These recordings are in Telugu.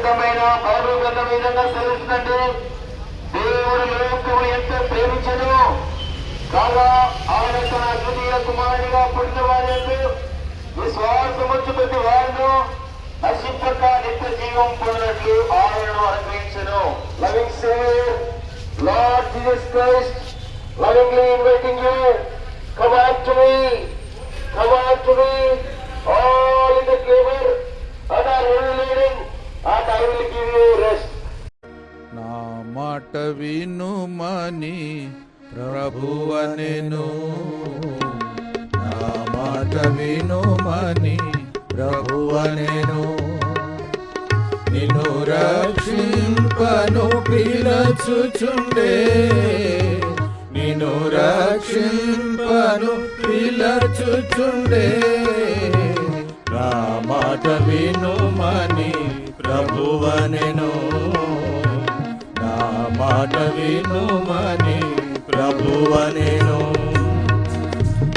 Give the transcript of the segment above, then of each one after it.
పరిశుద్ధమైన పౌరుగత విధంగా సెలవుతుందండి. దేవుడు లోకము ఎంత ప్రేమించను కాగా ఆయన తన ద్వితీయ కుమారుడిగా పుట్టిన వారి విశ్వాసం వచ్చి ప్రతి వారిను నశింపక నిత్య జీవం పొందినట్లు ఆయనను అనుగ్రహించను. Loving saviour Lord Jesus Christ, lovingly inviting you, come unto me, all in the labor and are heavy laden, and I will give you rest. నా మాట వినుమని ప్రభువనెను, నా మాట వినుమని ప్రభువనెను, నిన్ను రక్షింపను పిలచుచుండే, నిన్ను రక్షింపను పిలచుచుండే, నా మాట వినుమని ప్రభువనెను, నా మాట వినుమని ప్రభువనెను.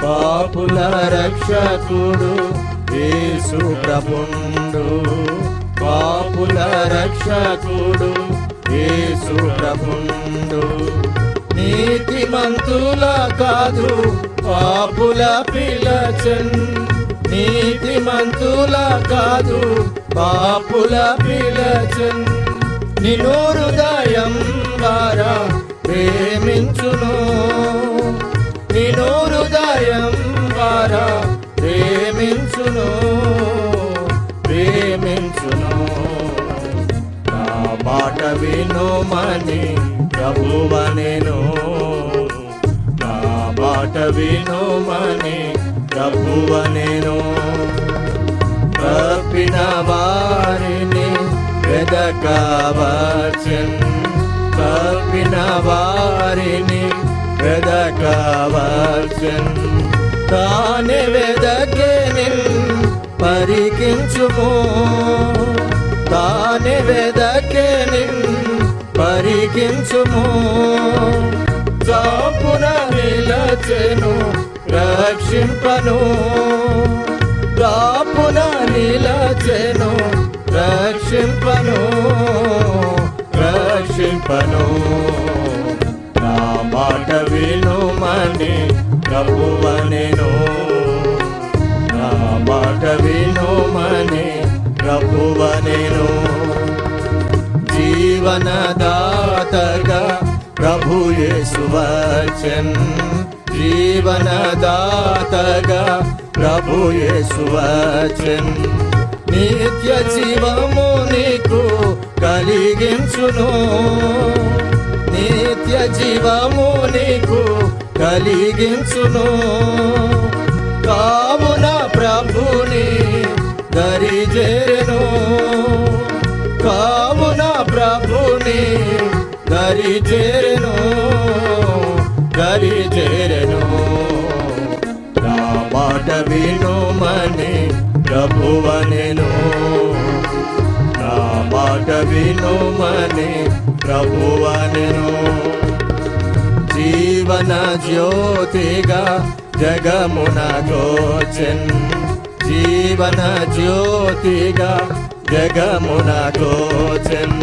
పాపుల రక్షకుడు యేసు ప్రభుండు, పాపుల రక్షకుడు యేసు ప్రభుండు, నీతిమంతుల కాదు పాపుల పిలచన్, నీతిమంతుల కాదు పాపుల పిలచన్, నిన్ను హృదయం ద్వారా ప్రేమించును, నిన్ను హృదయం ద్వారా ప్రేమించును, ప్రేమించును. నా మాట వినుమని ప్రభువనెను, నా మాట వినుమని ప్రభువనెను. తప్పిన వారిని వెదకవచ్చెన్, తప్పిన వారిని వెదకవచ్చెన్, తానే వెదకే నిన్ పరికించుము, తానే వెదకే నిన్ పరికించుము, చాపున నిలచెను రక్షింపను, చాపున నిలచెను రక్షింపను, రక్షింపను. నా మాట వినుమని ప్రభువనెను, నా మాట వినుమని ప్రభువనెను. జీవనదాతగా ప్రభు యేసు వచ్చెన్, జీవనదాతగా ప్రభు యేసు వచ్చెన్, నిత్య జీవము నీకు కలిగించును, నిత్య జీవము నీకు కలిగించును. కావున ప్రభుని దరిజేరెను, కావున ప్రభుని దరిజేరెను, దరిజేరెను. నా మాట వినుమని ప్రభువనెను, నా మాట వినుమని ప్రభువనెను. జీవన జ్యోతిగా జగమునకొచ్చెన్, జీవన జ్యోతిగా జగమునకొచ్చెన్,